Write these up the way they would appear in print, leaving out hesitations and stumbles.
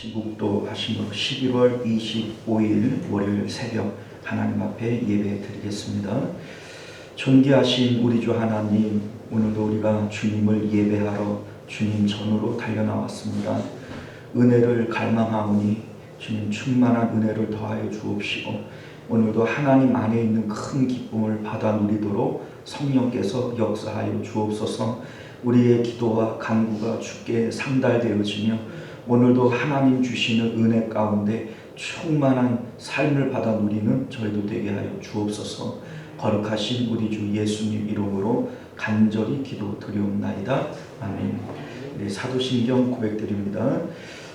같이 묵도하심으로 11월 25일 월요일 새벽 하나님 앞에 예배 드리겠습니다. 존귀하신 우리 주 하나님, 오늘도 우리가 주님을 예배하러 주님 전으로 달려나왔습니다. 은혜를 갈망하오니 주님 충만한 은혜를 더하여 주옵시고, 오늘도 하나님 안에 있는 큰 기쁨을 받아 누리도록 성령께서 역사하여 주옵소서. 우리의 기도와 간구가 주께 상달되어지며 오늘도 하나님 주시는 은혜 가운데 충만한 삶을 받아 누리는 저희도 되게 하여 주옵소서. 거룩하신 우리 주 예수님 이름으로 간절히 기도 드리옵나이다. 아멘. 네, 사도신경 고백드립니다.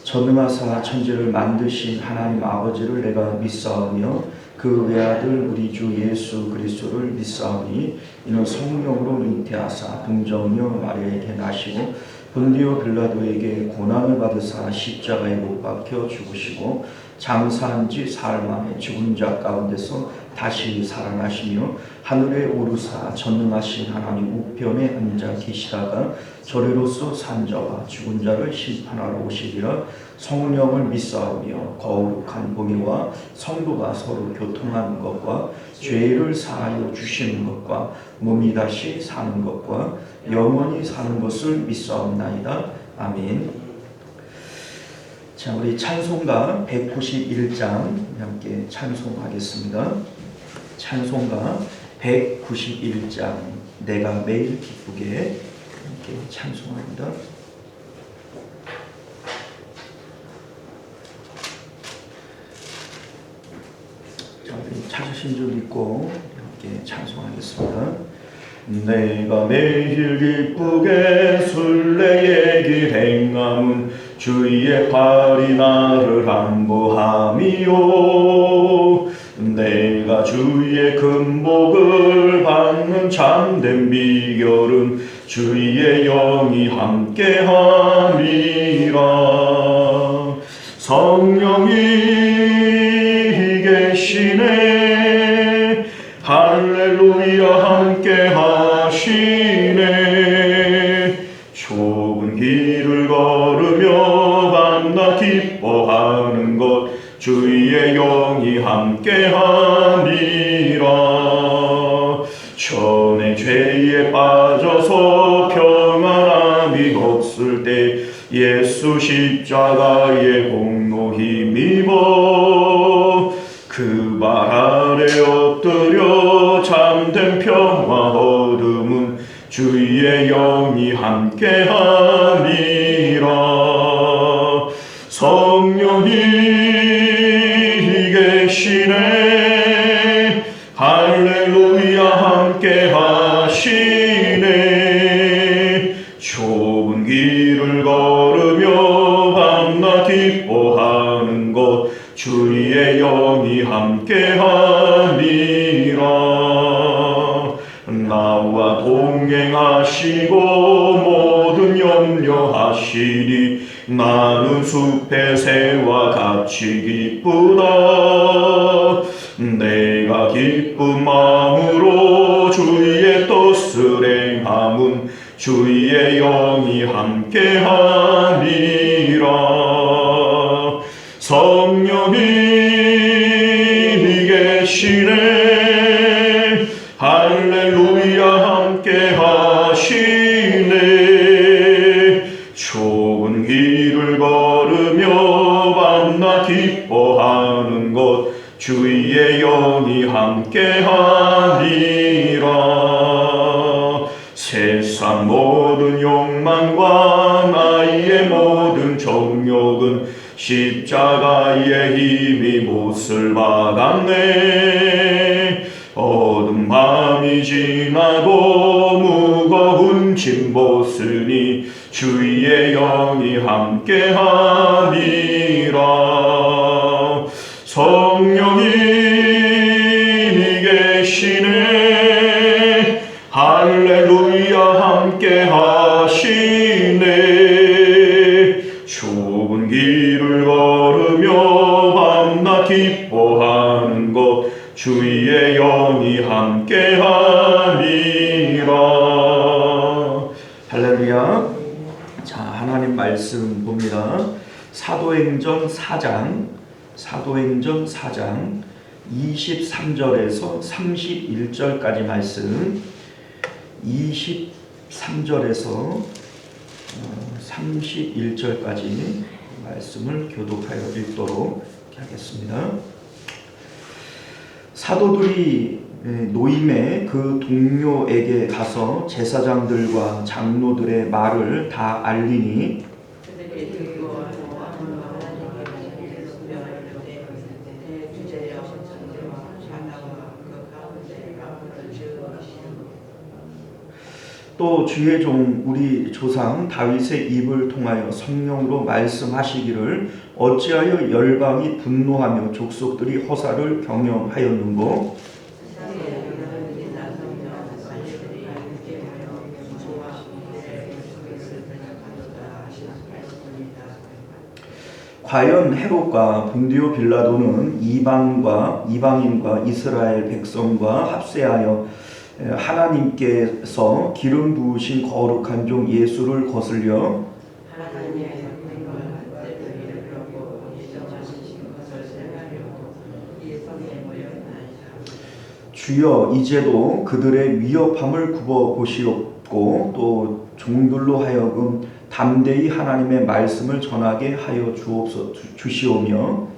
전능하사 천지를 만드신 하나님 아버지를 내가 믿사오며 그 외아들 우리 주 예수 그리스도를 믿사오니 이는 성령으로 잉태하사 동정녀 마리아에게 나시고 본디오 빌라도에게 고난을 받으사 십자가에 못 박혀 죽으시고 장사한 지 사흘 만에 죽은 자 가운데서 다시 살아나시며 하늘에 오르사 전능하신 하나님 우편에 앉아 계시다가 저리로서 산 자와 죽은 자를 심판하러 오시리라. 성령을 믿사오며 거룩한 공의와 성도가 서로 교통하는 것과 죄를 사하여 주시는 것과 몸이 다시 사는 것과 영원히 사는 것을 믿사옵나이다. 아멘. 자, 우리 찬송가 191장 함께 찬송하겠습니다. 찬송가 191장 내가 매일 기쁘게 함께 찬송합니다. 자, 우리 찾으신 줄 믿고 함께 찬송하겠습니다. 내가 매일 기쁘게 순례의 길 행함은 주의 팔이 나를 안보함이요. 내가 주의 금복을 받는 참된 비결은 주의 영이 함께함이라. 성령이 계시네 할렐루야 함께 하시네. 좁은 길을 걸으며 만나 기뻐하는 것 주의 영이 함께함이라. 전에 죄에 빠져서 평안함이 없을 때 예수 십자가의 공로 힘입어 그 발 아래 엎드려 참된 평화 얻음은 주의 영이 함께함이라. 성령이 계시네 할렐루야 함께 하시네. 좁은 길을 걸으며 밤낮 기뻐하는 것 주의 영이 함께함이라. 나와 동행하시고 모든 염려하시니 나는 숲의 새와 같이 기쁘다. 내가 기쁜 마음으로 주의 뜻을 행함은 주의 영이 함께함이라. 성령이 계시네 할렐루야 함께 하시네. 좁은 길을 걸으며 만나 기뻐하는 것 주의 영이 함께하니라. 세상 모든 욕망과 나의 모든 정욕은 십자가의 힘이 못을 박았네. 어두운 밤이 지나도 무거운 짐 벗으니 주의 영이 함께하니라. 성령이 계시네 할렐루야 함께 하시네. 좁은 길을 걸으며 밤낮 기뻐하는 것 주의 영이 함께하니라. 할렐루야. 자, 하나님 말씀 봅니다. 사도행전 4장 23절에서 31절까지 말씀, 23절에서 31절까지 말씀을 교독하여 읽도록 하겠습니다. 사도들이 노임의 그 동료에게 가서 제사장들과 장로들의 말을 다 알리니 또 주의 종 우리 조상 다윗의 입을 통하여 성령으로 말씀하시기를 어찌하여 열방이 분노하며 족속들이 허사를 경영하였는고 과연 헤롯과 본디오 빌라도는 이방인과 이스라엘 백성과 합세하여 하나님께서 기름 부으신 거룩한 종 예수를 거슬려 주여 이제도 그들의 위협함을 굽어 보시옵고 또 종들로 하여금 담대히 하나님의 말씀을 전하게 하여 주시오며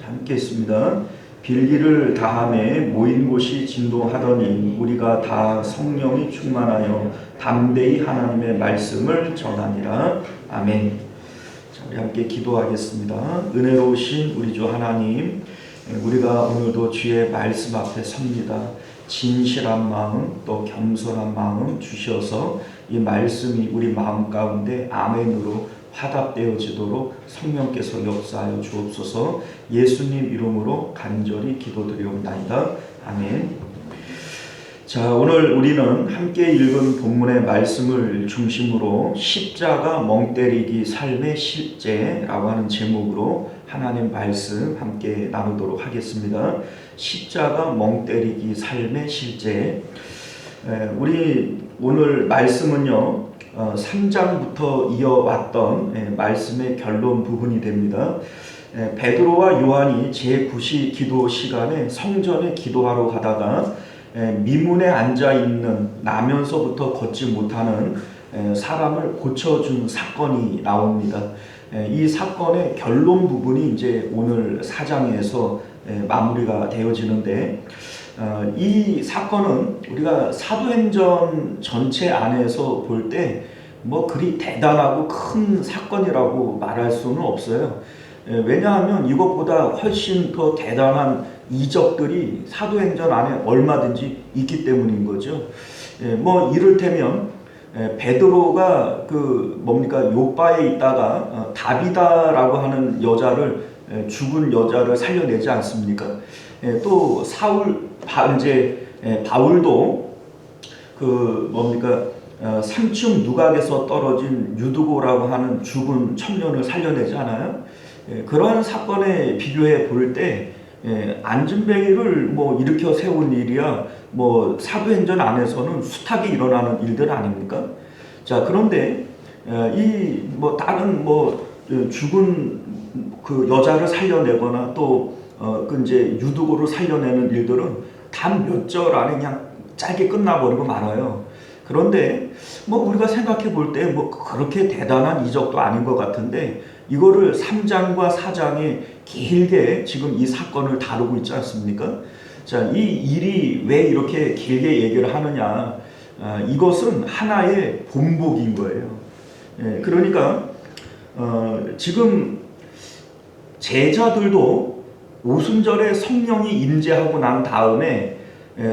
함께 있습니다. 빌기를 다함에 모인 곳이 진동하더니 우리가 다 성령이 충만하여 담대히 하나님의 말씀을 전하니라. 아멘. 자, 우리 함께 기도하겠습니다. 은혜로우신 우리 주 하나님, 우리가 오늘도 주의 말씀 앞에 섭니다. 진실한 마음 또 겸손한 마음 주셔서 이 말씀이 우리 마음 가운데 아멘으로 화답되어지도록 성령께서 역사하여 주옵소서. 예수님 이름으로 간절히 기도드리옵나이다. 아멘. 자, 오늘 우리는 함께 읽은 본문의 말씀을 중심으로 십자가 멍때리기 삶의 실제라고 하는 제목으로 하나님 말씀 함께 나누도록 하겠습니다. 십자가 멍때리기 삶의 실제. 우리 오늘 말씀은요 3장부터 이어왔던 말씀의 결론 부분이 됩니다. 베드로와 요한이 제9시 기도 시간에 성전에 기도하러 가다가 미문에 앉아있는 나면서부터 걷지 못하는 사람을 고쳐준 사건이 나옵니다. 이 사건의 결론 부분이 이제 오늘 4장에서 마무리가 되어지는데 이 사건은 우리가 사도행전 전체 안에서 볼 때 뭐 그리 대단하고 큰 사건이라고 말할 수는 없어요. 왜냐하면 이것보다 훨씬 더 대단한 이적들이 사도행전 안에 얼마든지 있기 때문인 거죠. 뭐 이를테면 베드로가 요바에 있다가 다비다라고 하는 여자를 죽은 여자를 살려내지 않습니까? 또 바울도 산중 누각에서 떨어진 유두고라고 하는 죽은 청년을 살려내지 않아요? 그러한 사건에 비교해 볼 때 안진뱅이를 뭐 일으켜 세운 일이야 뭐 사도행전 안에서는 숱하게 일어나는 일들 아닙니까? 자, 그런데 이 뭐 다른 죽은 그 여자를 살려내거나 또 이제 유두고를 살려내는 일들은 단 몇 절 안에 그냥 짧게 끝나버리고 말아요. 그런데 뭐 우리가 생각해 볼 때 뭐 그렇게 대단한 이적도 아닌 것 같은데 이거를 3장과 4장에 길게 지금 이 사건을 다루고 있지 않습니까? 자, 이 일이 왜 이렇게 길게 얘기를 하느냐? 이것은 하나의 본보기인 거예요. 그러니까 지금 제자들도 오순절에 성령이 임재하고 난 다음에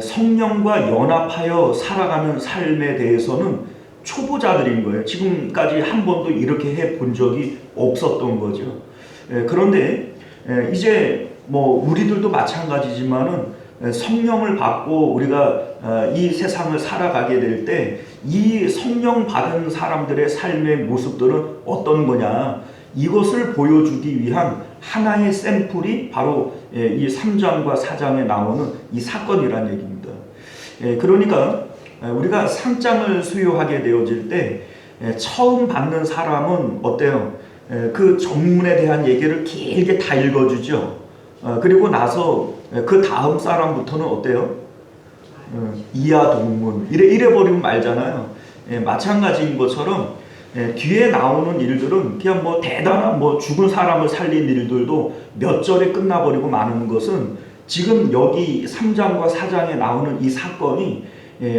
성령과 연합하여 살아가는 삶에 대해서는 초보자들인 거예요. 지금까지 한 번도 이렇게 해본 적이 없었던 거죠. 그런데 이제 뭐 우리들도 마찬가지지만은 성령을 받고 우리가 이 세상을 살아가게 될 때 이 성령 받은 사람들의 삶의 모습들은 어떤 거냐, 이것을 보여주기 위한 하나의 샘플이 바로 이 3장과 4장에 나오는 이 사건이란 얘기입니다. 그러니까 우리가 상장을 수여하게 되어질 때 처음 받는 사람은 어때요? 그 전문에 대한 얘기를 길게 다 읽어주죠. 그리고 나서 그 다음 사람부터는 어때요? 이하 동문 이래 버리면 말잖아요. 마찬가지인 것처럼 뒤에 나오는 일들은 그냥 뭐 대단한 뭐 죽은 사람을 살린 일들도 몇 절에 끝나버리고 마는 것은 지금 여기 3장과 4장에 나오는 이 사건이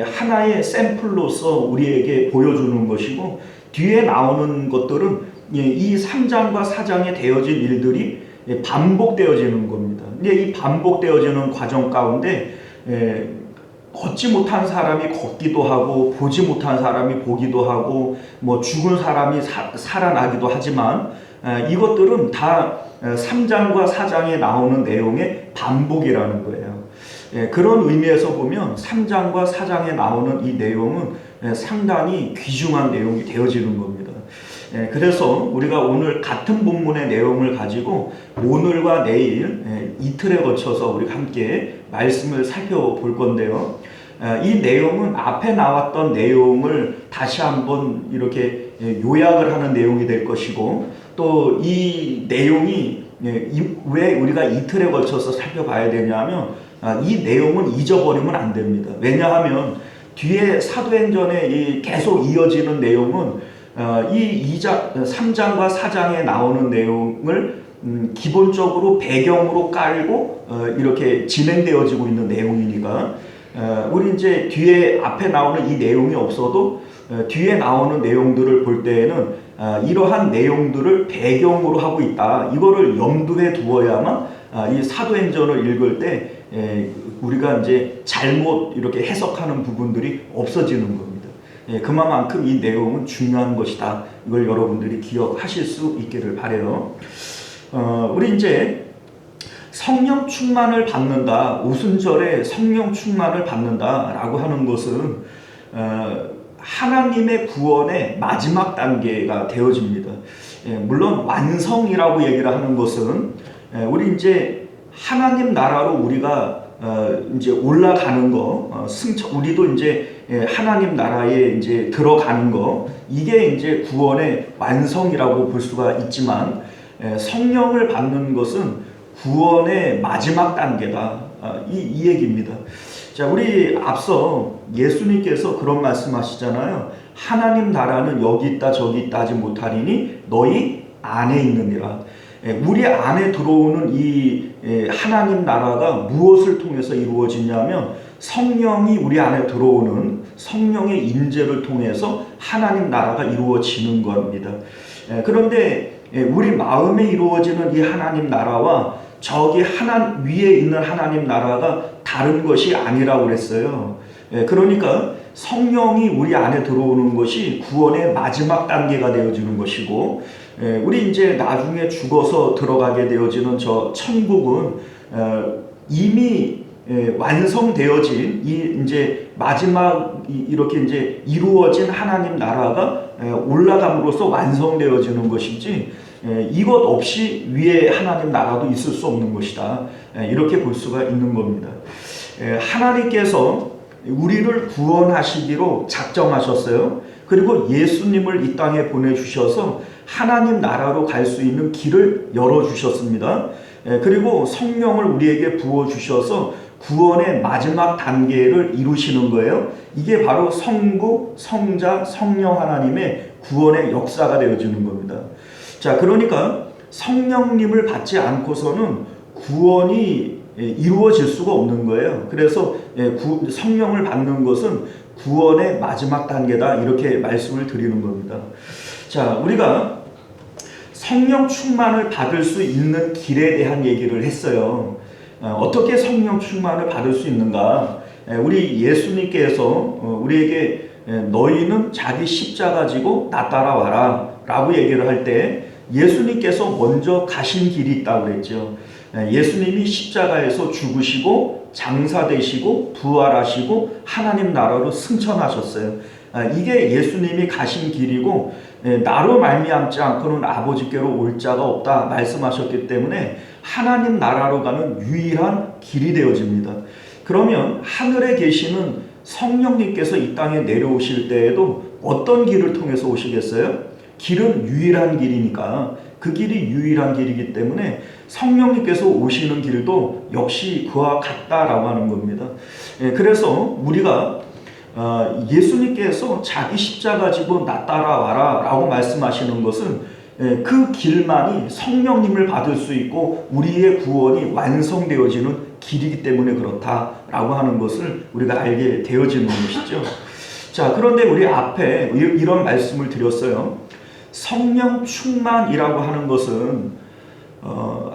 하나의 샘플로서 우리에게 보여주는 것이고, 뒤에 나오는 것들은 이 3장과 4장에 되어진 일들이 반복되어지는 겁니다. 근데 이 반복되어지는 과정 가운데 걷지 못한 사람이 걷기도 하고, 보지 못한 사람이 보기도 하고, 뭐 죽은 사람이 살아나기도 하지만 이것들은 다 3장과 4장에 나오는 내용의 반복이라는 거예요. 그런 의미에서 보면 3장과 4장에 나오는 이 내용은 상당히 귀중한 내용이 되어지는 겁니다. 그래서 우리가 오늘 같은 본문의 내용을 가지고 오늘과 내일 이틀에 거쳐서 우리가 함께 말씀을 살펴볼 건데요. 이 내용은 앞에 나왔던 내용을 다시 한번 이렇게 요약을 하는 내용이 될 것이고, 또 이 내용이 왜 우리가 이틀에 걸쳐서 살펴봐야 되냐면 이 내용은 잊어버리면 안 됩니다. 왜냐하면 뒤에 사도행전에 계속 이어지는 내용은 이 3장과 4장에 나오는 내용을 기본적으로 배경으로 깔고 이렇게 진행되어지고 있는 내용이니까 우리 이제 뒤에 앞에 나오는 이 내용이 없어도 뒤에 나오는 내용들을 볼 때에는 이러한 내용들을 배경으로 하고 있다, 이거를 염두에 두어야만 이 사도행전을 읽을 때 우리가 이제 잘못 이렇게 해석하는 부분들이 없어지는 겁니다. 그만큼 이 내용은 중요한 것이다. 이걸 여러분들이 기억하실 수 있기를 바라요. 우리 이제 성령 충만을 받는다, 오순절에 성령 충만을 받는다라고 하는 것은 하나님의 구원의 마지막 단계가 되어집니다. 물론 완성이라고 얘기를 하는 것은 우리 이제 하나님 나라로 우리가 이제 올라가는 거, 우리도 이제 하나님 나라에 이제 들어가는 거, 이게 이제 구원의 완성이라고 볼 수가 있지만 성령을 받는 것은 구원의 마지막 단계다. 이 얘기입니다. 자, 우리 앞서 예수님께서 그런 말씀하시잖아요. 하나님 나라는 여기 있다 저기 있다 하지 못하리니 너희 안에 있느니라. 우리 안에 들어오는 이 하나님 나라가 무엇을 통해서 이루어지냐면 성령이 우리 안에 들어오는 성령의 임재를 통해서 하나님 나라가 이루어지는 겁니다. 그런데 우리 마음에 이루어지는 이 하나님 나라와 저기 위에 있는 하나님 나라가 다른 것이 아니라고 그랬어요. 그러니까 성령이 우리 안에 들어오는 것이 구원의 마지막 단계가 되어지는 것이고, 우리 이제 나중에 죽어서 들어가게 되어지는 저 천국은 이미 완성되어진 이 이제 마지막 이렇게 이제 이루어진 하나님 나라가 올라감으로써 완성되어지는 것이지, 이것 없이 위에 하나님 나라도 있을 수 없는 것이다. 이렇게 볼 수가 있는 겁니다. 하나님께서 우리를 구원하시기로 작정하셨어요. 그리고 예수님을 이 땅에 보내주셔서 하나님 나라로 갈 수 있는 길을 열어주셨습니다. 그리고 성령을 우리에게 부어주셔서 구원의 마지막 단계를 이루시는 거예요. 이게 바로 성부, 성자, 성령 하나님의 구원의 역사가 되어지는 겁니다. 자, 그러니까 성령님을 받지 않고서는 구원이 이루어질 수가 없는 거예요. 그래서 성령을 받는 것은 구원의 마지막 단계다, 이렇게 말씀을 드리는 겁니다. 자, 우리가 성령 충만을 받을 수 있는 길에 대한 얘기를 했어요. 어떻게 성령 충만을 받을 수 있는가? 우리 예수님께서 우리에게 너희는 자기 십자가 지고 나 따라와라 라고 얘기를 할 때 예수님께서 먼저 가신 길이 있다고 그랬죠. 예수님이 십자가에서 죽으시고 장사되시고 부활하시고 하나님 나라로 승천하셨어요. 이게 예수님이 가신 길이고 나로 말미암지 않고는 아버지께로 올 자가 없다 말씀하셨기 때문에 하나님 나라로 가는 유일한 길이 되어집니다. 그러면 하늘에 계시는 성령님께서 이 땅에 내려오실 때에도 어떤 길을 통해서 오시겠어요? 길은 유일한 길이니까 그 길이 유일한 길이기 때문에 성령님께서 오시는 길도 역시 그와 같다라고 하는 겁니다. 그래서 우리가 예수님께서 자기 십자가 지고 나 따라와라 라고 말씀하시는 것은 그 길만이 성령님을 받을 수 있고 우리의 구원이 완성되어지는 길이기 때문에 그렇다라고 하는 것을 우리가 알게 되어지는 것이죠. 자, 그런데 우리 앞에 이런 말씀을 드렸어요. 성령 충만이라고 하는 것은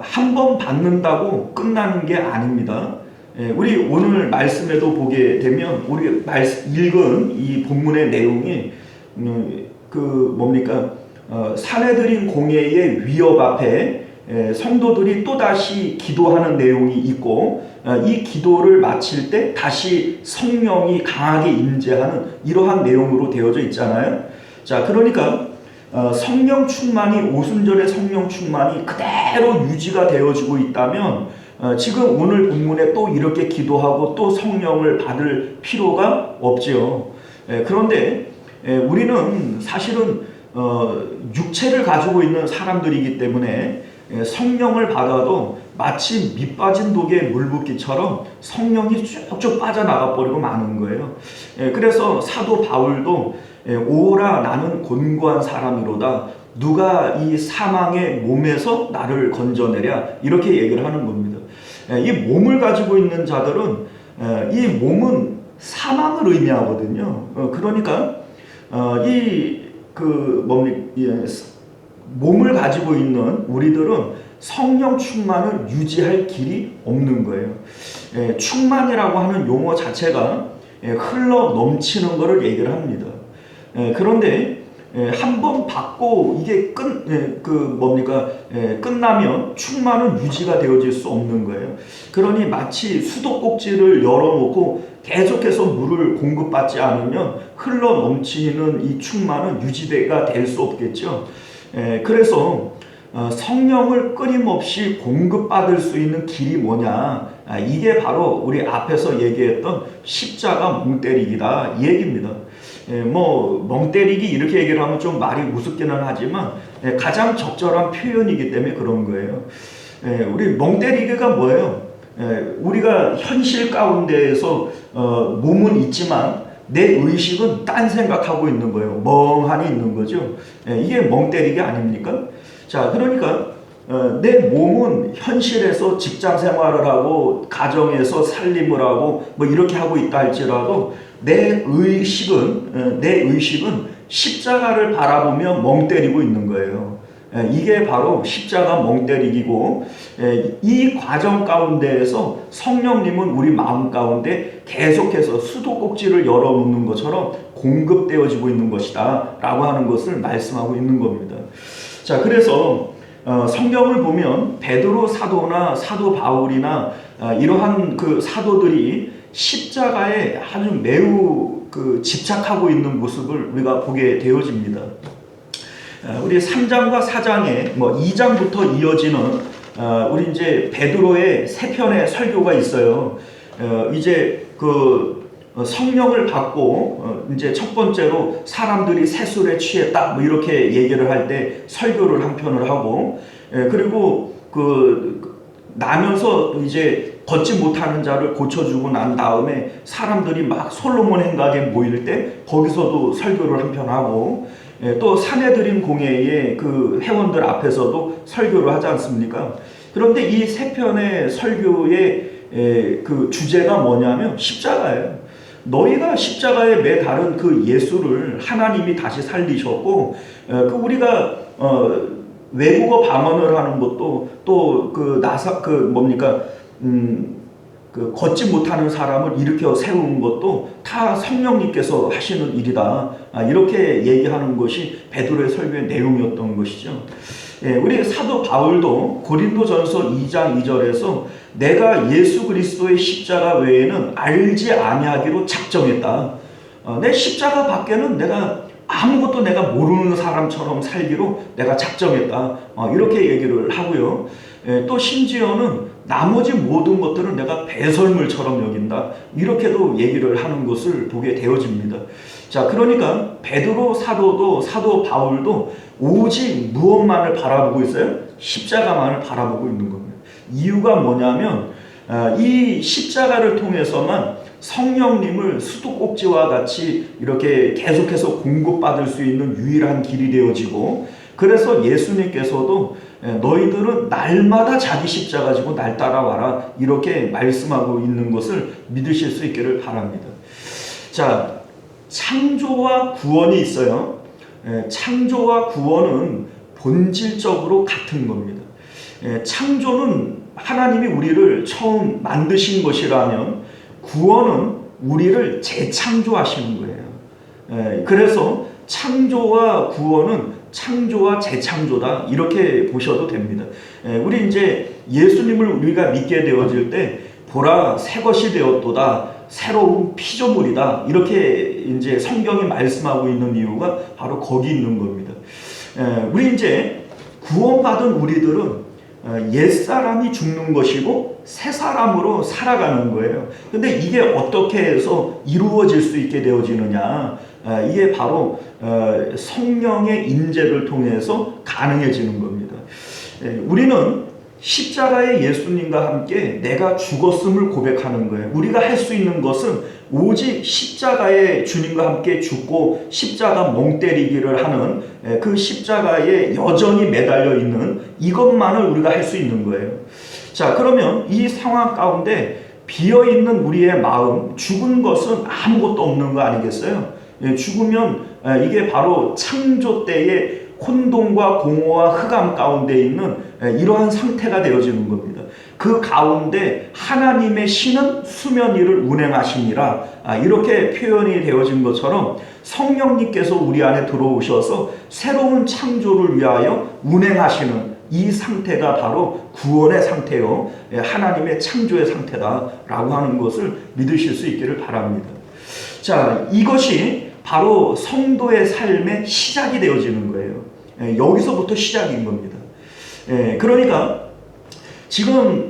한 번 받는다고 끝나는 게 아닙니다. 우리 오늘 말씀에도 보게 되면 우리 읽은 이 본문의 내용이 사내들인 공회의 위협 앞에 성도들이 또다시 기도하는 내용이 있고 이 기도를 마칠 때 다시 성령이 강하게 임재하는 이러한 내용으로 되어져 있잖아요. 자, 그러니까 성령 충만이 오순절의 성령 충만이 그대로 유지가 되어지고 있다면 지금 오늘 본문에 또 이렇게 기도하고 또 성령을 받을 필요가 없지요. 그런데 우리는 사실은 육체를 가지고 있는 사람들이기 때문에 성령을 받아도 마치 밑 빠진 독에 물 붓기처럼 성령이 쭉쭉 빠져나가 버리고 마는 거예요. 그래서 사도 바울도 오라 나는 곤고한 사람이로다 누가 이 사망의 몸에서 나를 건져내랴 이렇게 얘기를 하는 겁니다. 이 몸을 가지고 있는 자들은 이 몸은 사망을 의미하거든요. 그러니까 몸을 가지고 있는 우리들은 성령 충만을 유지할 길이 없는 거예요. 충만이라고 하는 용어 자체가 흘러 넘치는 것을 얘기를 합니다. 그런데 한 번 받고 이게 끝나면 충만은 유지가 되어질 수 없는 거예요. 그러니 마치 수도꼭지를 열어놓고 계속해서 물을 공급받지 않으면 흘러 넘치는 이 충만은 유지가 될 수 없겠죠. 그래서 성령을 끊임없이 공급받을 수 있는 길이 뭐냐? 이게 바로 우리 앞에서 얘기했던 십자가 멍때리기다 이 얘기입니다. 멍때리기 이렇게 얘기를 하면 좀 말이 우습기는 하지만 가장 적절한 표현이기 때문에 그런 거예요. 우리 멍때리기가 뭐예요? 우리가 현실 가운데에서 몸은 있지만 내 의식은 딴 생각하고 있는 거예요. 멍하니 있는 거죠. 이게 멍때리기 아닙니까? 자, 그러니까 내 몸은 현실에서 직장 생활을 하고 가정에서 살림을 하고 이렇게 하고 있다 할지라도 내 의식은 십자가를 바라보며 멍 때리고 있는 거예요. 이게 바로 십자가 멍 때리기고 이 과정 가운데에서 성령님은 우리 마음 가운데 계속해서 수도꼭지를 열어놓는 것처럼 공급되어지고 있는 것이다 라고 하는 것을 말씀하고 있는 겁니다. 자, 그래서 성경을 보면 베드로 사도나 사도 바울이나 이러한 그 사도들이 십자가에 아주 매우 집착하고 있는 모습을 우리가 보게 되어집니다. 우리 3장과 4장에 2장부터 이어지는 우리 이제 베드로의 세 편의 설교가 있어요. 이제 성령을 받고 이제 첫 번째로 사람들이 세술에 취했다 이렇게 얘기를 할 때 설교를 한 편을 하고 그리고 나면서 이제 걷지 못하는 자를 고쳐주고 난 다음에 사람들이 막 솔로몬 행각에 모일 때 거기서도 설교를 한 편 하고 또 사내들인 공회의 그 회원들 앞에서도 설교를 하지 않습니까? 그런데 이 세 편의 설교의 그 주제가 뭐냐면 십자가예요. 너희가 십자가에 매달은 그 예수를 하나님이 다시 살리셨고 우리가 외국어 방언을 하는 것도 또 걷지 못하는 사람을 일으켜 세우는 것도 다 성령님께서 하시는 일이다. 이렇게 얘기하는 것이 베드로의 설교의 내용이었던 것이죠. 우리 사도 바울도 고린도전서 2장 2절에서 내가 예수 그리스도의 십자가 외에는 알지 아니하기로 작정했다. 내 십자가 밖에는 내가 아무것도 내가 모르는 사람처럼 살기로 내가 작정했다. 이렇게 얘기를 하고요. 또 심지어는 나머지 모든 것들은 내가 배설물처럼 여긴다. 이렇게도 얘기를 하는 것을 보게 되어집니다. 자, 그러니까 베드로 사도도 사도 바울도 오직 무엇만을 바라보고 있어요? 십자가만을 바라보고 있는 겁니다. 이유가 뭐냐면 이 십자가를 통해서만 성령님을 수도꼭지와 같이 이렇게 계속해서 공급받을 수 있는 유일한 길이 되어지고, 그래서 예수님께서도 너희들은 날마다 자기 십자가 지고 날 따라와라 이렇게 말씀하고 있는 것을 믿으실 수 있기를 바랍니다. 자, 창조와 구원이 있어요. 창조와 구원은 본질적으로 같은 겁니다. 창조는 하나님이 우리를 처음 만드신 것이라면 구원은 우리를 재창조하시는 거예요. 그래서 창조와 구원은 창조와 재창조다 이렇게 보셔도 됩니다. 우리 이제 예수님을 우리가 믿게 되어질 때 보라 새 것이 되었도다 새로운 피조물이다 이렇게 이제 성경이 말씀하고 있는 이유가 바로 거기 있는 겁니다. 우리 이제 구원받은 우리들은 옛사람이 죽는 것이고 새 사람으로 살아가는 거예요. 근데 이게 어떻게 해서 이루어질 수 있게 되어지느냐, 이게 바로 성령의 임재를 통해서 가능해지는 겁니다. 우리는 십자가의 예수님과 함께 내가 죽었음을 고백하는 거예요. 우리가 할 수 있는 것은 오직 십자가의 주님과 함께 죽고 십자가 멍 때리기를 하는 그 십자가에 여전히 매달려 있는 이것만을 우리가 할 수 있는 거예요. 자, 그러면 이 상황 가운데 비어있는 우리의 마음, 죽은 것은 아무것도 없는 거 아니겠어요? 죽으면 이게 바로 창조 때의 혼돈과 공허와 흑암 가운데 있는 이러한 상태가 되어지는 겁니다. 그 가운데 하나님의 신은 수면 위를 운행하시니라, 이렇게 표현이 되어진 것처럼 성령님께서 우리 안에 들어오셔서 새로운 창조를 위하여 운행하시는 이 상태가 바로 구원의 상태요, 하나님의 창조의 상태다라고 하는 것을 믿으실 수 있기를 바랍니다. 자, 이것이 바로 성도의 삶의 시작이 되어지는 거예요. 여기서부터 시작인 겁니다. 그러니까 지금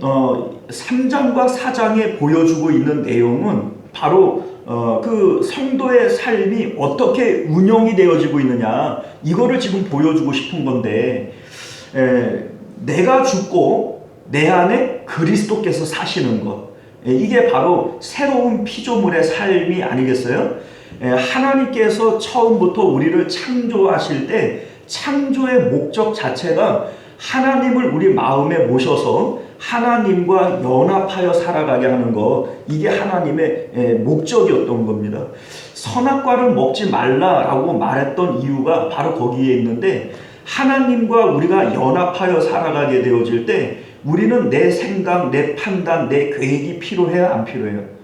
3장과 4장에 보여주고 있는 내용은 바로 그 성도의 삶이 어떻게 운영이 되어지고 있느냐, 이거를 지금 보여주고 싶은 건데, 내가 죽고 내 안에 그리스도께서 사시는 것, 이게 바로 새로운 피조물의 삶이 아니겠어요? 하나님께서 처음부터 우리를 창조하실 때 창조의 목적 자체가 하나님을 우리 마음에 모셔서 하나님과 연합하여 살아가게 하는 것, 이게 하나님의 목적이었던 겁니다. 선악과를 먹지 말라라고 말했던 이유가 바로 거기에 있는데, 하나님과 우리가 연합하여 살아가게 되어질 때 우리는 내 생각, 내 판단, 내 계획이 필요해요? 안 필요해요?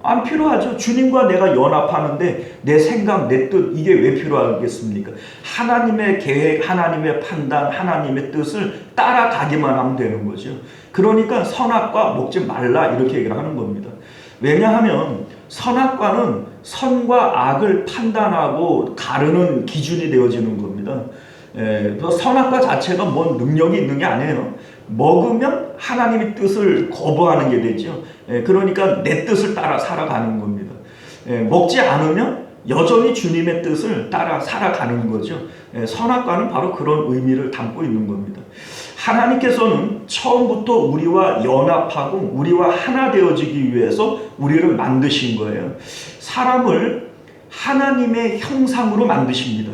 안 필요하죠. 주님과 내가 연합하는데 내 생각, 내 뜻, 이게 왜 필요하겠습니까? 하나님의 계획, 하나님의 판단, 하나님의 뜻을 따라가기만 하면 되는 거죠. 그러니까 선악과 먹지 말라 이렇게 얘기를 하는 겁니다. 왜냐하면 선악과는 선과 악을 판단하고 가르는 기준이 되어지는 겁니다. 선악과 자체가 뭔 능력이 있는 게 아니에요. 먹으면 하나님의 뜻을 거부하는 게 되죠. 그러니까 내 뜻을 따라 살아가는 겁니다. 먹지 않으면 여전히 주님의 뜻을 따라 살아가는 거죠. 선악과는 바로 그런 의미를 담고 있는 겁니다. 하나님께서는 처음부터 우리와 연합하고 우리와 하나 되어지기 위해서 우리를 만드신 거예요. 사람을 하나님의 형상으로 만드십니다.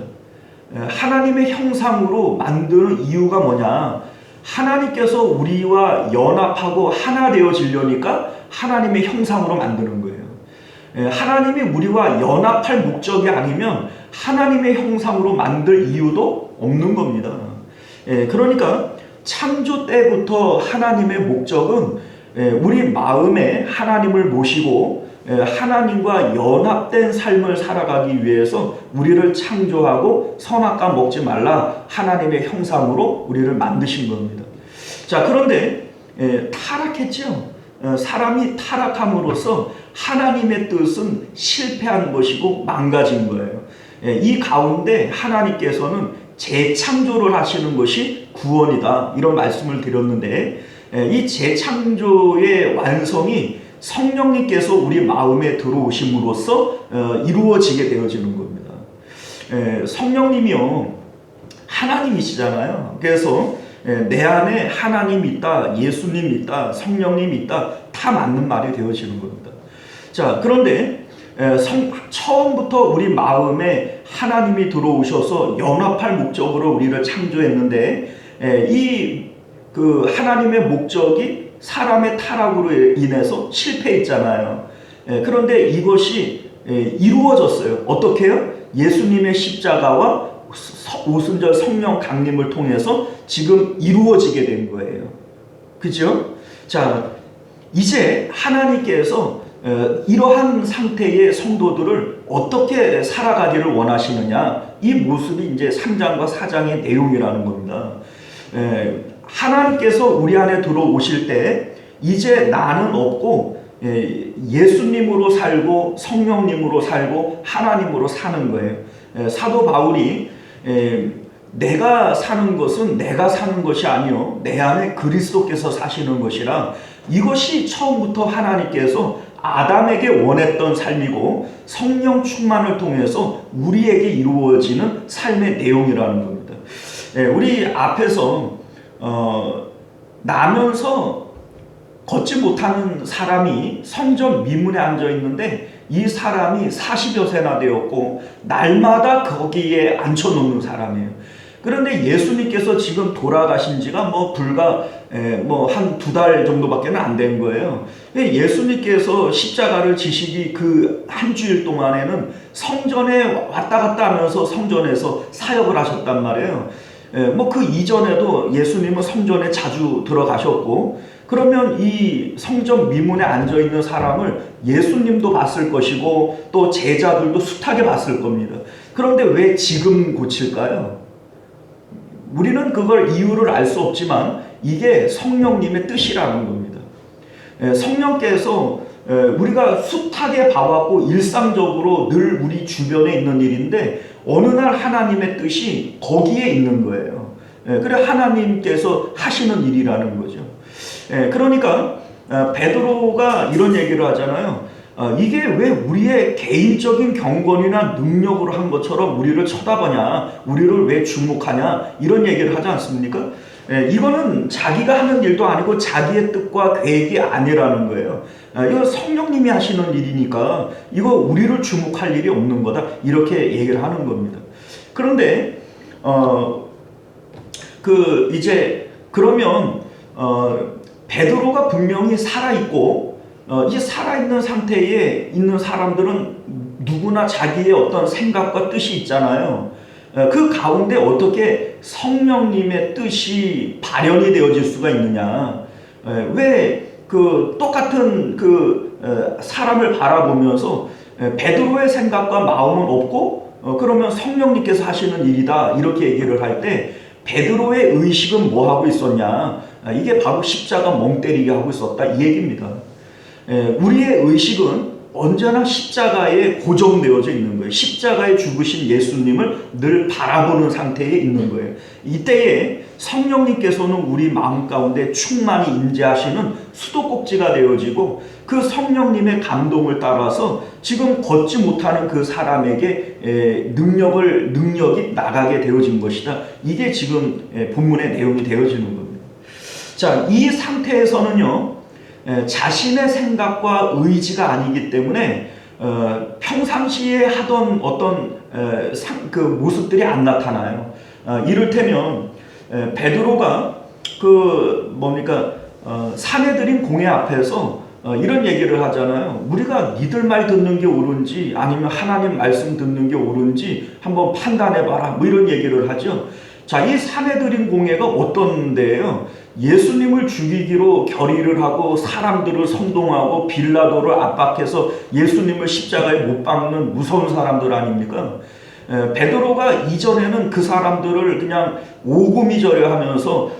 하나님의 형상으로 만드는 이유가 뭐냐? 하나님께서 우리와 연합하고 하나 되어지려니까 하나님의 형상으로 만드는 거예요. 하나님이 우리와 연합할 목적이 아니면 하나님의 형상으로 만들 이유도 없는 겁니다. 그러니까 창조 때부터 하나님의 목적은 우리 마음에 하나님을 모시고 하나님과 연합된 삶을 살아가기 위해서 우리를 창조하고 선악과 먹지 말라 하나님의 형상으로 우리를 만드신 겁니다. 자, 그런데 타락했죠. 사람이 타락함으로써 하나님의 뜻은 실패한 것이고 망가진 거예요. 이 가운데 하나님께서는 재창조를 하시는 것이 구원이다, 이런 말씀을 드렸는데, 이 재창조의 완성이 성령님께서 우리 마음에 들어오심으로써 이루어지게 되어지는 겁니다. 성령님이요, 하나님이시잖아요. 그래서 내 안에 하나님이 있다, 예수님이 있다, 성령님이 있다, 다 맞는 말이 되어지는 겁니다. 자, 그런데 처음부터 우리 마음에 하나님이 들어오셔서 연합할 목적으로 우리를 창조했는데, 이 하나님의 목적이 사람의 타락으로 인해서 실패했잖아요. 그런데 이것이 이루어졌어요. 어떻게 해요? 예수님의 십자가와 오순절 성령 강림을 통해서 지금 이루어지게 된 거예요. 그죠? 자, 이제 하나님께서 이러한 상태의 성도들을 어떻게 살아가기를 원하시느냐, 이 모습이 이제 3장과 4장의 내용이라는 겁니다. 하나님께서 우리 안에 들어오실 때 이제 나는 없고 예수님으로 살고 성령님으로 살고 하나님으로 사는 거예요. 사도 바울이 내가 사는 것은 내가 사는 것이 아니요 내 안에 그리스도께서 사시는 것이라, 이것이 처음부터 하나님께서 아담에게 원했던 삶이고 성령 충만을 통해서 우리에게 이루어지는 삶의 내용이라는 겁니다. 우리 앞에서 나면서 걷지 못하는 사람이 성전 미문에 앉아 있는데, 이 사람이 40여 세나 되었고 날마다 거기에 앉혀놓는 사람이에요. 그런데 예수님께서 지금 돌아가신 지가 불과 한 2달 정도밖에 안 된 거예요. 예수님께서 십자가를 지시기 그 한 주일 동안에는 성전에 왔다 갔다 하면서 성전에서 사역을 하셨단 말이에요. 그 이전에도 예수님은 성전에 자주 들어가셨고, 그러면 이 성전 미문에 앉아 있는 사람을 예수님도 봤을 것이고 또 제자들도 숱하게 봤을 겁니다. 그런데 왜 지금 고칠까요? 우리는 그걸 이유를 알 수 없지만 이게 성령님의 뜻이라는 겁니다. 성령께서 우리가 숱하게 봐왔고 일상적으로 늘 우리 주변에 있는 일인데, 어느 날 하나님의 뜻이 거기에 있는 거예요. 그래 하나님께서 하시는 일이라는 거죠. 그러니까 베드로가 이런 얘기를 하잖아요. 이게 왜 우리의 개인적인 경건이나 능력으로 한 것처럼 우리를 쳐다보냐, 우리를 왜 주목하냐, 이런 얘기를 하지 않습니까? 이거는 자기가 하는 일도 아니고 자기의 뜻과 계획이 아니라는 거예요. 이거 성령님이 하시는 일이니까 이거 우리를 주목할 일이 없는 거다, 이렇게 얘기를 하는 겁니다. 그런데 이제 그러면 베드로가 분명히 살아있고, 이 살아있는 상태에 있는 사람들은 누구나 자기의 어떤 생각과 뜻이 있잖아요. 그 가운데 어떻게 성령님의 뜻이 발현이 되어질 수가 있느냐? 왜 똑같은 사람을 바라보면서 베드로의 생각과 마음은 없고 그러면 성령님께서 하시는 일이다, 이렇게 얘기를 할 때 베드로의 의식은 뭐 하고 있었냐? 이게 바로 십자가 멍 때리게 하고 있었다, 이 얘기입니다. 우리의 의식은 언제나 십자가에 고정되어져 있는 거예요. 십자가에 죽으신 예수님을 늘 바라보는 상태에 있는 거예요. 이때에 성령님께서는 우리 마음 가운데 충만히 임재하시는 수도꼭지가 되어지고, 그 성령님의 감동을 따라서 지금 걷지 못하는 그 사람에게 능력이 나가게 되어진 것이다. 이게 지금 본문의 내용이 되어지는 겁니다. 자, 이 상태에서는요, 자신의 생각과 의지가 아니기 때문에 평상시에 하던 어떤 모습들이 안 나타나요. 이를테면 베드로가 사내들인 공회 앞에서 이런 얘기를 하잖아요. 우리가 니들 말 듣는 게 옳은지 아니면 하나님 말씀 듣는 게 옳은지 한번 판단해봐라, 이런 얘기를 하죠. 자, 이 사내들인 공회가 어떤 데예요? 예수님을 죽이기로 결의를 하고 사람들을 선동하고 빌라도를 압박해서 예수님을 십자가에 못 박는 무서운 사람들 아닙니까? 베드로가 이전에는 그 사람들을 그냥 오구미절에 하면서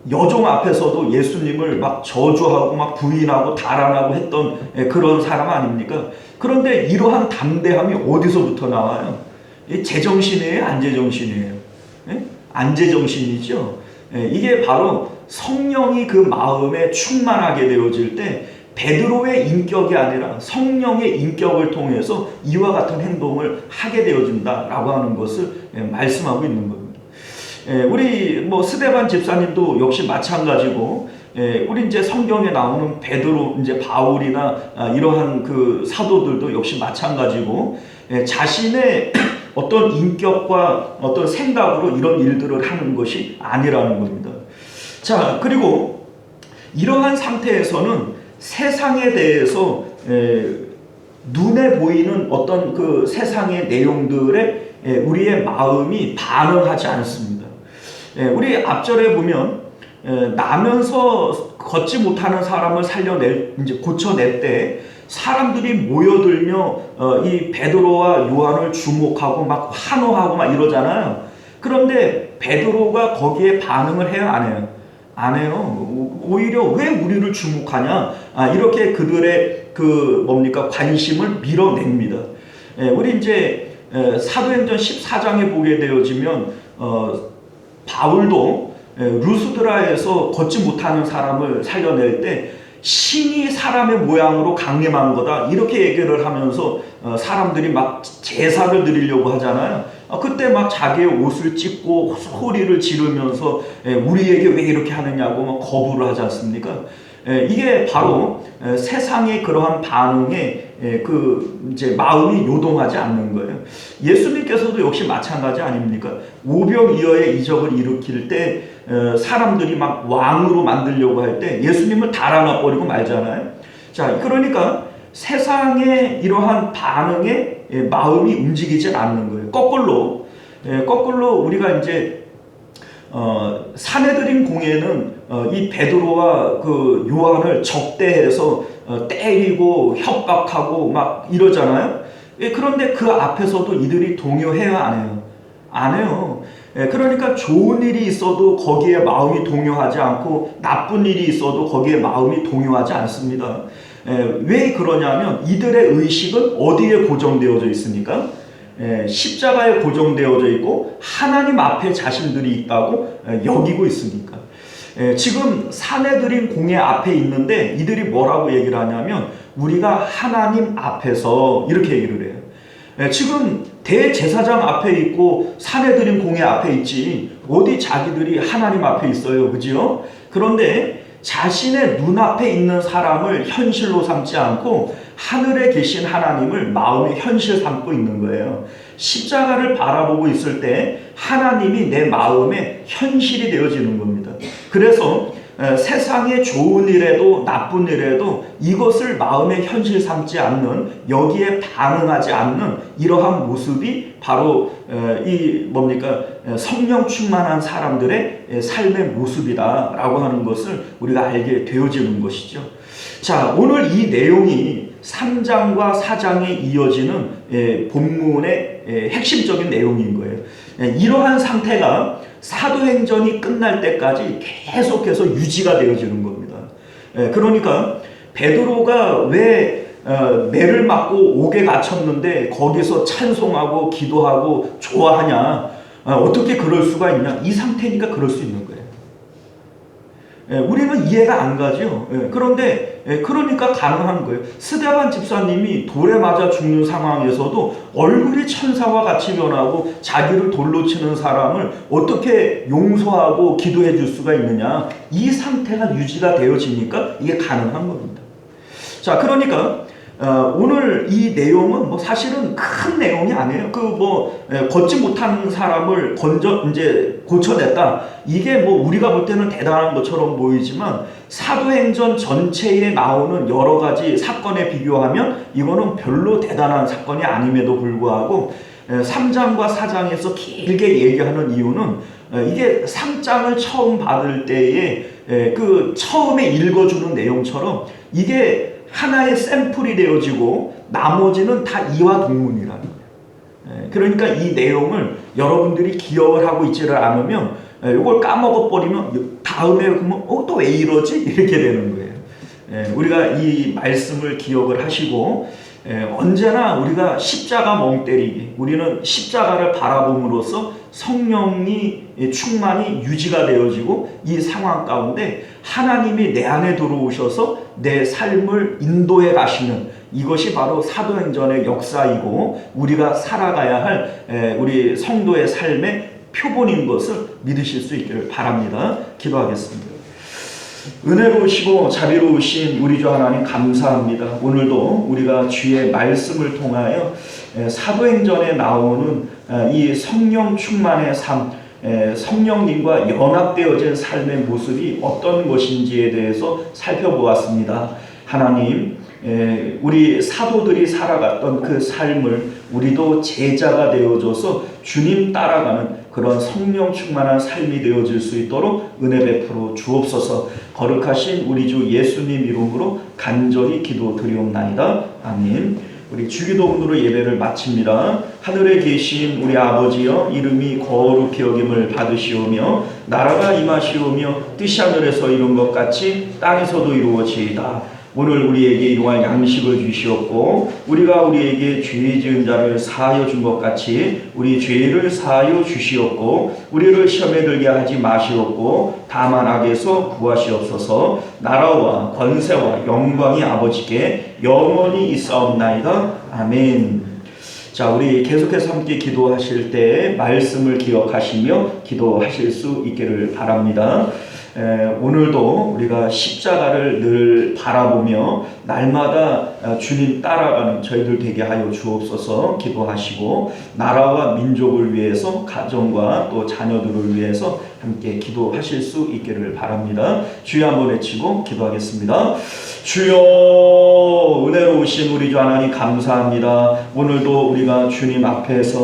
여종 앞에서도 예수님을 막 저주하고 막 부인하고 달아나고 했던 그런 사람 아닙니까? 그런데 이러한 담대함이 어디서부터 나와요? 제정신이에요? 안제정신이에요? 안제정신이죠. 이게 바로 성령이 그 마음에 충만하게 되어질 때 베드로의 인격이 아니라 성령의 인격을 통해서 이와 같은 행동을 하게 되어준다라고 하는 것을 말씀하고 있는 겁니다. 우리 스데반 집사님도 역시 마찬가지고, 우리 이제 성경에 나오는 베드로, 이제 바울이나 이러한 그 사도들도 역시 마찬가지고, 자신의 어떤 인격과 어떤 생각으로 이런 일들을 하는 것이 아니라는 겁니다. 자, 그리고 이러한 상태에서는 세상에 대해서 눈에 보이는 어떤 그 세상의 내용들에 우리의 마음이 반응하지 않습니다. 우리 앞절에 보면 나면서 걷지 못하는 사람을 이제 고쳐낼 때 사람들이 모여들며 이 베드로와 요한을 주목하고 막 환호하고 막 이러잖아요. 그런데 베드로가 거기에 반응을 해요, 안 해요? 안 해요. 오히려 왜 우리를 주목하냐? 이렇게 그들의 관심을 밀어냅니다. 우리 이제 사도행전 14장에 보게 되어지면 바울도 루스드라에서 걷지 못하는 사람을 살려낼 때 신이 사람의 모양으로 강림한 거다, 이렇게 얘기를 하면서 사람들이 막 제사를 드리려고 하잖아요. 그때 막 자기의 옷을 찢고 소리를 지르면서 우리에게 왜 이렇게 하느냐고 막 거부를 하지 않습니까? 이게 바로 세상의 그러한 반응에 이제 마음이 요동하지 않는 거예요. 예수님께서도 역시 마찬가지 아닙니까? 오병이어의 이적을 일으킬 때 사람들이 막 왕으로 만들려고 할 때 예수님을 달아나 버리고 말잖아요. 자, 그러니까 세상의 이러한 반응에 마음이 움직이지 않는 거예요. 거꾸로 우리가 이제 사내들인 공예는 이 베드로와 그 요한을 적대해서 때리고 협박하고 막 이러잖아요. 그런데 그 앞에서도 이들이 동요해요, 안 해요? 안 해요. 그러니까 좋은 일이 있어도 거기에 마음이 동요하지 않고 나쁜 일이 있어도 거기에 마음이 동요하지 않습니다. 왜 그러냐면 이들의 의식은 어디에 고정되어져 있습니까? 십자가에 고정되어져 있고 하나님 앞에 자신들이 있다고 여기고 있으니까. 지금 사내들인 공예 앞에 있는데 이들이 뭐라고 얘기를 하냐면 우리가 하나님 앞에서, 이렇게 얘기를 해요. 지금 대제사장 앞에 있고 사내들인 공예 앞에 있지 어디 자기들이 하나님 앞에 있어요, 그죠? 그런데 자신의 눈앞에 있는 사람을 현실로 삼지 않고 하늘에 계신 하나님을 마음의 현실 삼고 있는 거예요. 십자가를 바라보고 있을 때 하나님이 내 마음의 현실이 되어지는 겁니다. 그래서 세상의 좋은 일에도 나쁜 일에도 이것을 마음의 현실 삼지 않는, 여기에 반응하지 않는 이러한 모습이 바로 성령 충만한 사람들의 삶의 모습이다라고 하는 것을 우리가 알게 되어지는 것이죠. 자, 오늘 이 내용이 3장과 4장에 이어지는 본문의 핵심적인 내용인 거예요. 이러한 상태가 사도행전이 끝날 때까지 계속해서 유지가 되어지는 겁니다. 그러니까 베드로가 왜 매를 맞고 옥에 갇혔는데 거기서 찬송하고 기도하고 좋아하냐, 어떻게 그럴 수가 있냐, 이 상태니까 그럴 수 있는 거예요. 우리는 이해가 안 가죠. 그런데 그러니까 가능한 거예요. 스데반 집사님이 돌에 맞아 죽는 상황에서도 얼굴이 천사와 같이 변하고 자기를 돌로 치는 사람을 어떻게 용서하고 기도해 줄 수가 있느냐, 이 상태가 유지가 되어지니까 이게 가능한 겁니다. 자, 그러니까 오늘 이 내용은 사실은 큰 내용이 아니에요. 걷지 못하는 사람을 이제 고쳐냈다. 이게 우리가 볼 때는 대단한 것처럼 보이지만 사도행전 전체에 나오는 여러 가지 사건에 비교하면 이거는 별로 대단한 사건이 아님에도 불구하고 3장과 4장에서 길게 얘기하는 이유는 이게 3장을 처음 받을 때에 처음에 읽어주는 내용처럼 이게 하나의 샘플이 되어지고 나머지는 다 이와 동문이라는 거예요. 그러니까 이 내용을 여러분들이 기억을 하고 있지를 않으면 이걸 까먹어 버리면 다음에 그러면 또 왜 이러지? 이렇게 되는 거예요. 우리가 이 말씀을 기억을 하시고 언제나 우리가 십자가 멍 때리기, 우리는 십자가를 바라봄으로써 성령이 충만히 유지가 되어지고 이 상황 가운데 하나님이 내 안에 들어오셔서 내 삶을 인도해 가시는 이것이 바로 사도행전의 역사이고 우리가 살아가야 할 우리 성도의 삶의 표본인 것을 믿으실 수 있기를 바랍니다. 기도하겠습니다. 은혜로우시고 자비로우신 우리 주 하나님 감사합니다. 오늘도 우리가 주의 말씀을 통하여 사도행전에 나오는 이 성령 충만의 삶, 성령님과 연합되어진 삶의 모습이 어떤 것인지에 대해서 살펴보았습니다. 하나님, 우리 사도들이 살아갔던 그 삶을 우리도 제자가 되어줘서 주님 따라가는 그런 성령 충만한 삶이 되어질 수 있도록 은혜 베풀어 주옵소서. 거룩하신 우리 주 예수님 이름으로 간절히 기도드리옵나이다. 아멘. 우리 주기도문으로 예배를 마칩니다. 하늘에 계신 우리 아버지여, 이름이 거룩히 여김을 받으시오며 나라가 임하시오며 뜻이 하늘에서 이룬 것 같이 땅에서도 이루어지이다. 오늘 우리에게 일용할 양식을 주시옵고 우리가 우리에게 죄 지은 자를 사하여 준 것 같이 우리 죄를 사하여 주시옵고 우리를 시험에 들게 하지 마시옵고 다만 악에서 구하시옵소서. 나라와 권세와 영광이 아버지께 영원히 있사옵나이다. 아멘. 자, 우리 계속해서 함께 기도하실 때 말씀을 기억하시며 기도하실 수 있기를 바랍니다. 오늘도 우리가 십자가를 늘 바라보며 날마다 주님 따라가는 저희들 되게 하여 주옵소서. 기도하시고 나라와 민족을 위해서 가정과 또 자녀들을 위해서 함께 기도하실 수 있기를 바랍니다. 주여 한번 외치고 기도하겠습니다. 주여, 은혜로우신 우리 주 하나님 감사합니다. 오늘도 우리가 주님 앞에서